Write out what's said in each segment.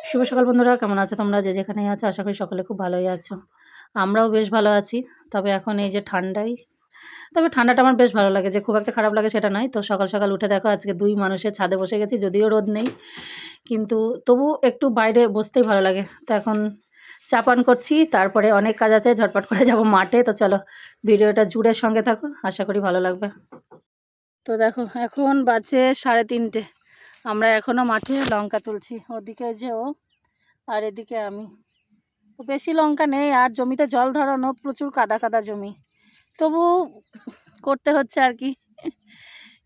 শুভ সকাল বন্ধুরা, কেমন আছো তোমরা? যে যেখানেই আছো আশা করি সকলে খুব ভালোই আছো। আমরাও বেশ ভালো আছি। তবে এখন এই যে তবে ঠান্ডাটা আমার বেশ ভালো লাগে, যে খুব একটা খারাপ লাগে সেটা নয়। তো সকাল, সকাল উঠে দেখো আজকে ২ মানুষের ছাদে বসে গেছি, যদিও রোদ নেই। কিন্তু তবু একটু বাইরে বসতেই ভালো লাগে। তো এখন চা পান করছি, তারপরে অনেক কাজ আছে, ঝটপট করে যাব মাঠে। তো চলো ভিডিওটা জুড়ে সঙ্গে থাকো, আশা করি ভালো লাগবে। তো দেখো এখন বাজে 3:30। আমরা এখনও মাঠে লঙ্কা তুলছি। ওদিকে যে ও, আর এদিকে আমি। তো বেশি লঙ্কা নেই, আর জমিতে জল ধরানো, প্রচুর কাদা কাদা জমি। তবু করতে হচ্ছে আর কি,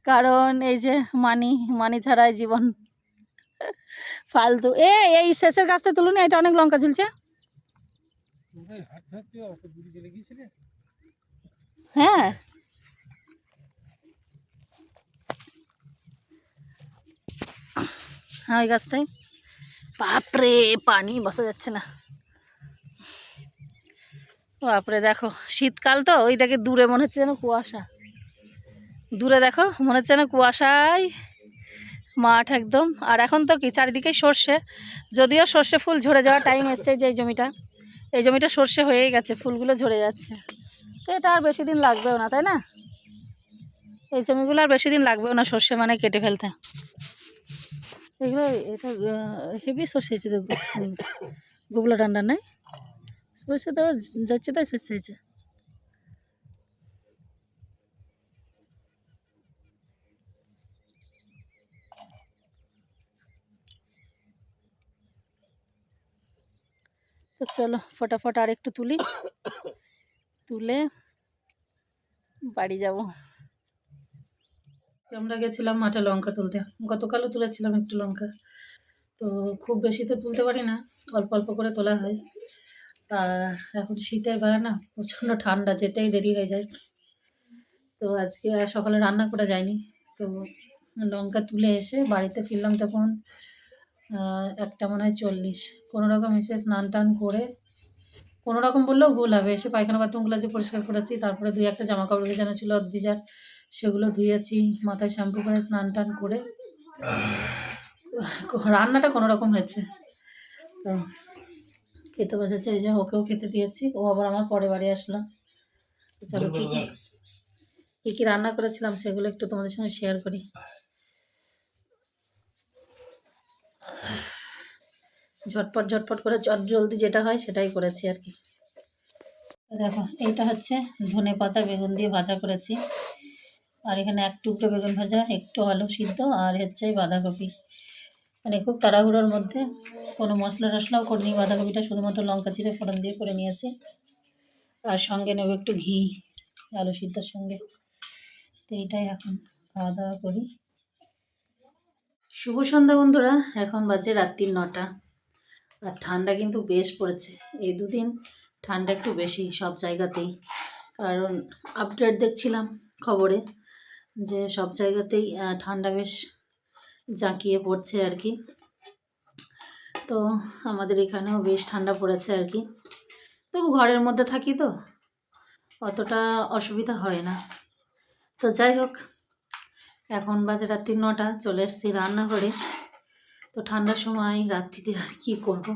কারণ এই যে মানি মানি ছাড়াই জীবন ফালতু। এই শেষের গাছটা তুলুন, এটা অনেক লঙ্কা ঝুলছে। হ্যাঁ, হ্যাঁ ওই গাছটাই। বাপরে, পানি বসা যাচ্ছে না। বাপরে দেখো, শীতকাল তো ওই দেখে দূরে মনে হচ্ছে যেন কুয়াশা। দূরে দেখো মনে হচ্ছে যেন কুয়াশায় মাঠ একদম। আর এখন তো কি চারিদিকে সর্ষে, যদিও সর্ষে ফুল ঝরে যাওয়ার টাইম এসছে। যে এই জমিটা সর্ষে হয়েই গেছে, ফুলগুলো ঝরে যাচ্ছে। তো এটা আর বেশি দিন লাগবেও না, তাই না? এই জমিগুলো আর বেশি দিন লাগবেও না সর্ষে মানে কেটে ফেলতে। এগুলো এটা হেভি সর্ষে হয়েছে, গুবলা ডান্ডা নাই, সর্ষে দেওয়া যাচ্ছে, তাই সর্ষে হয়েছে। তো চলো ফটাফট আর একটু তুলে বাড়ি যাব। আমরা গেছিলাম মাঠে লঙ্কা তুলতে, গতকালও তুলেছিলাম একটু লঙ্কা। তো খুব বেশি তো তুলতে পারি না, অল্প অল্প করে তোলা হয়। আর এখন শীতের বেলা না, প্রচণ্ড ঠান্ডা, যেতেই দেরি হয়ে যায়। তো আজকে আর সকালে রান্না করা যায়নি। তো লঙ্কা তুলে এসে বাড়িতে ফিরলাম তখন 1টা মনে হয় 40। কোনোরকম এসে স্নান টান করে, কোনোরকম বললেও ভুল হবে, এসে পায়খানা বাথরুমগুলো যে পরিষ্কার করেছি, তারপরে 2-1টা জামা কাপড় ভেজানো ছিল ভিজার, সেগুলো ধুয়েছি, মাথায় শ্যাম্পু করে স্নান টান করে রান্নাটা কোনোরকম হয়েছে। তো খেতে বসেছে, এই যে ওকেও খেতে দিয়েছি, ও আবার আমার পরে বাড়ি আসলো। চলো কী কী রান্না করেছিলাম সেগুলো একটু তোমাদের সঙ্গে শেয়ার করি। ঝটপট করে জলদি যেটা হয় সেটাই করেছি আর কি। দেখো এইটা হচ্ছে ধনে পাতা বেগুন দিয়ে ভাজা করেছি, আর এখানে 1 টুকরো বেগুন ভাজা, একটু আলু সিদ্ধ, আর হচ্ছে বাঁধাকপি। মানে খুব তাড়াহুড়োর মধ্যে, কোনো মশলা টশলাও করিনি, বাঁধাকপিটা শুধুমাত্র লঙ্কা চিড়ে ফোড়ন দিয়ে করে নিয়েছি। আর সঙ্গে নেব একটু ঘি আলু সিদ্ধর সঙ্গে। তো এইটাই এখন খাওয়া দাওয়া করি। শুভ সন্ধ্যা বন্ধুরা, এখন বাজে রাত্রি 9টা। আর ঠান্ডা কিন্তু বেশ পড়েছে, এই 2 দিন ঠান্ডা একটু বেশি সব জায়গাতেই। কারণ আপডেট দেখছিলাম খবরে যে সব জায়গাতেই ঠান্ডা বেশ জাঁকিয়ে পড়ছে আর কি। তো আমাদের এখানেও বেশ ঠান্ডা পড়েছে আর কি। তবু ঘরের মধ্যে থাকি তো অতটা অসুবিধা হয় না। তো যাই হোক, এখন বাজে রাত্রি 9টা, চলে এসেছি রান্নাঘরে। তো ঠান্ডার সময় রাত্রিতে আর কি করব,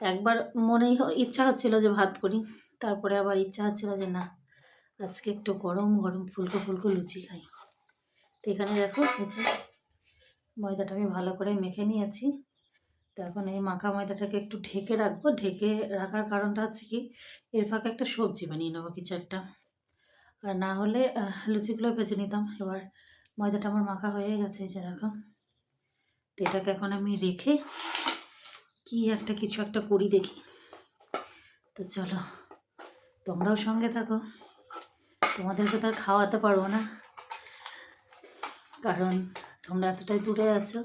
একবার মনেই ইচ্ছা হচ্ছিল যে ভাত করি, তারপরে আবার ইচ্ছা হচ্ছিল যে না, আজকে একটু গরম গরম ফুলকো ফুলকো লুচি খাই। তো এখানে দেখো এই যে ময়দাটা আমি ভালো করে মেখে নিয়েছি। তো এখন এই মাখা ময়দাটাকে একটু ঢেকে রাখবো। ঢেকে রাখার কারণটা হচ্ছে কি, এর ফাঁকে একটা সবজি বানিয়ে নেবো কিছু একটা, আর না হলে লুচিগুলো ভেজে নিতাম। এবার ময়দাটা আমার মাখা হয়ে গেছে, এই যে দেখো। তো এটাকে এখন আমি রেখে কি একটা কিছু একটা করি দেখি। তো চলো তোমরাও সঙ্গে থাকো, তোমাদেরকে তো আর খাওয়াতে পারবো না, কারণ তোমরা এতটাই দূরে আছো।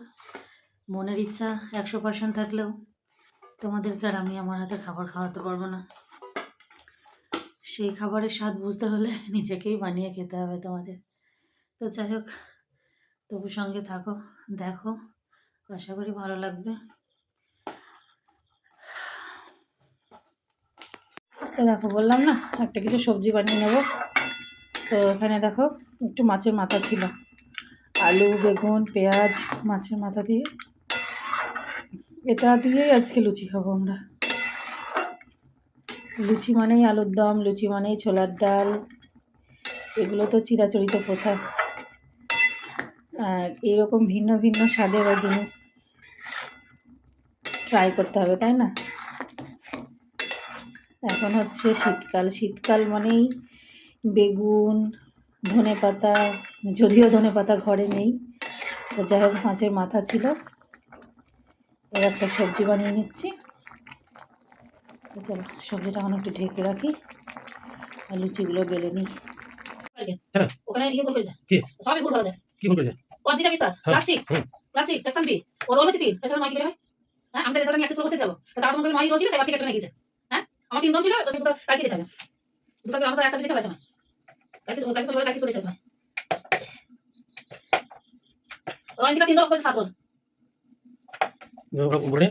মনের ইচ্ছা 100% থাকলেও তোমাদেরকে আর আমি আমার হাতে খাবার খাওয়াতে পারবো না। সেই খাবারের স্বাদ বুঝতে হলে নিজেকেই বানিয়ে খেতে হবে তোমাদের। তো যাই হোক, তবু সঙ্গে থাকো, দেখো, আশা করি ভালো লাগবে। তো দেখো বললাম না, একটা কিছু সবজি বানিয়ে নেব। তো এখানে দেখো একটু মাছের মাথা ছিল, আলু বেগুন পেঁয়াজ মাছের মাথা দিয়ে এটা দিয়েই আজকে লুচি খাবো আমরা। লুচি মানেই আলুর দম, লুচি মানেই ছোলার ডাল, এগুলো তো চিরাচরিত প্রথা। আর এরকম ভিন্ন ভিন্ন স্বাদের জিনিস ট্রাই করতে হবে, তাই না? এখন হচ্ছে শীতকাল, শীতকাল মানেই বেগুন, ধনেপাতা, যদিও ধনেপাতা ঘরে নেই, তো যাই হোক মাছের মাথা ছিল, এর একটা সবজি বানিয়ে নিচ্ছি। তো চলো সবজিটা এখন একটু ঢেকে রাখি আর লুচিগুলো বেলে নিই। ওখানে ইয়ে ভুল করেছে, সবই ভুল করেছে। কি ভুল করেছে? অদ্রিজা বিশ্বাস, ক্লাস 6 সেকশন বি। ওর রোল হচ্ছে 3, এছাড়া নয় কি বের হয়? হ্যাঁ, আমাদের রেজাল্ট নিয়ে একটা স্কুল করতে যাবো, তো তার মধ্যে 9 রোল ছিল, সেবার থেকে একটা গেছে। হ্যাঁ, আমার 3 রোল ছিল, তো সেটা কালকে যেতে হবে। দুটো আমাদের একটা যেতে হবে তোমায়, কালকে কালকে চলে যেতে হবে। ওই দিকে 3 রোল করে 7 রোল। বলে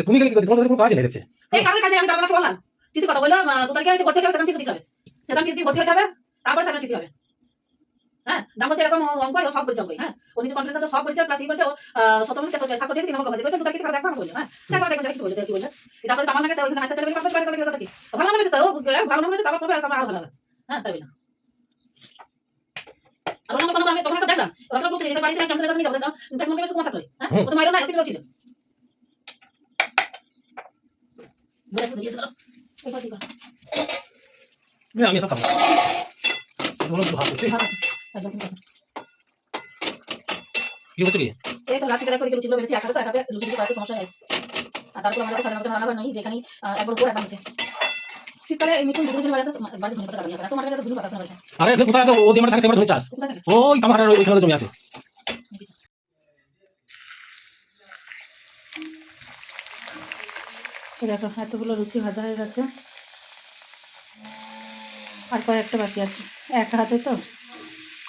তুমি গেলে কি করতে? তোমার তো কোনো কাজ নেই দেখছে। সেই কারণে কাজে আমি তারপর বললাম কিছু কথা বললো, তো তার কি আছে ভর্তি হতে হবে, সেখানে কিছু দিতে হবে, সেখানে কিছু ভর্তি হতে হবে, তারপর সেখানে কিছু হবে। হ্যাঁ, দাম হচ্ছে এরকম অঙ্ক, ও সব করেছে অঙ্ক। হ্যাঁ, ও নিজে কনফিডেন্স আছে, সব করেছে, প্লাস ই করেছে, ও 700 টাকা দিন আমাকে বলেছে, তো তার কিছু দেখবা বললো। হ্যাঁ, তারপর দেখো কিছু বললো, কি বললো, তারপরে আমার লাগে ওইখানে আসতে চলে কনফিডেন্স করে কথা কি ভালো না বলেছে, ও ভালো না বলেছে, তারপর করবে, আরো ভালো হবে। হ্যাঁ, তাই না? আর ওর নাম্বার আমি তখন একটা দেখলাম, ওরা বলতে এটা বাড়ি থেকে চন্দ্রের কাছে নিয়ে যাবো, দেখ মনে হচ্ছে কোন ছাত্র। হ্যাঁ, ও তো মাইরো না, অতিরিক্ত ছিল। বলে তো দিয়েছিল এই কথা কি কর আমি সব খাবো। বলো তো ভাত হচ্ছে। একদম ঠিক আছে। কি হচ্ছে কি? এই তো লাস্ট থেকে দেখো লুচিগুলো বেরিয়েছে, একসাথে তো একসাথে লুচি দিতে পারতে সমস্যা নেই। আর তারপর আমাদের সাধারণত রান্না বান্না নেই, যেখানে একবার উপর একবার নিচে। শীতকালে এই মিঠুন দুটো বাড়ি আছে, বাড়ি ধনে পাতা লাগিয়েছে, তোমার কাছে ধনে পাতা আছে। আরে এটা কোথায় আছে? ও যে মানে থাকে সেটা ধরে চাষ। ওই আমার হাড়ের ওইখানে জমি আছে। দেখো এতগুলো লুচি ভাজা হয়ে গেছে, আর কয়েকটা বাকি আছে। এক হাতে তো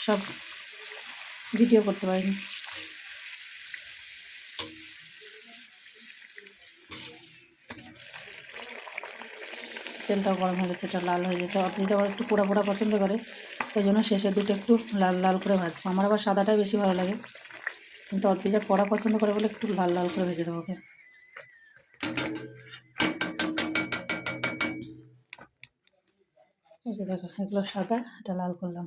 সব ভিডিও করতে পারিনি। তেলটাও গরম হয়ে গেছে, এটা লাল হয়ে যেতে, আপনি তো আবার একটু পোড়া পোড়া পছন্দ করে, ওই জন্য শেষের দুটো একটু লাল লাল করে ভাজবো। আমার আবার সাদাটাই বেশি ভালো লাগে, কিন্তু অদ্রিজা পোড়া পছন্দ করে বলে একটু লাল লাল করে ভেজে দেবো ওকে। এই যে দেখো এগুলো সাদা, এটা লাল করলাম।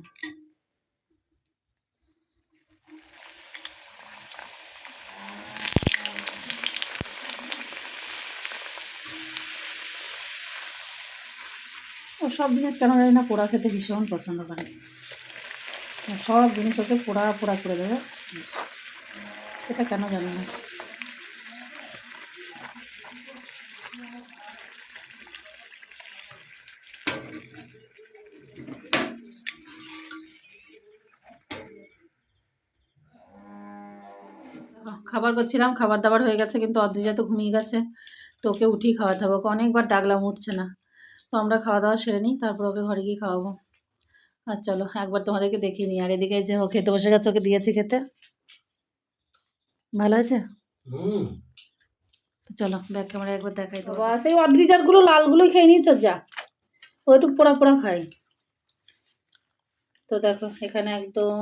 ও সব জিনিস কেন জানি না পোড়া খেতে ভীষণ পছন্দ করে, সব জিনিস ওকে পোড়া পোড়া করে দেবে, এটা কেন জানি না। খাবার করছিলাম, খাবার দাবার হয়ে গেছে, কিন্তু অদ্রিজা তো ঘুমিয়ে গেছে, তো ওকে উঠিয়ে খাওয়াতে হবে। ওকে অনেকবার ডাকলাম, উঠছে না, তো আমরা খাওয়া দাওয়া সেরে নিই, তারপর ওকে ঘরে গিয়ে খাওয়াবো। আর চলো একবার তোমাদেরকে দেখিয়ে নিই। আর এদিকে যে ও খেতে বসে গেছে, ওকে দিয়েছি খেতে, ভালো আছে। চলো ব্যাক ক্যামেরায় একবার দেখাই তো। সেই অদ্রিজারগুলো লালগুলোই খেয়ে নিয়েছ, যা ওইটুকু পোড়া পোড়া খাই। তো দেখো এখানে একদম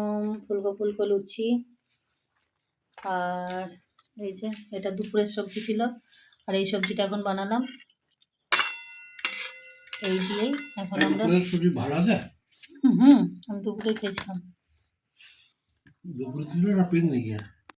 ফুলকো ফুলকো লুচি, আর এই যে এটা দুপুরের সবজি ছিল, আর এই সবজিটা এখন বানালাম, এই দিয়েই এখন আমরা সবজি ভালো আছে। হুম, আমি দুপুরে খেয়েছিলাম। দুপুরে ছিল না পিকনিকে?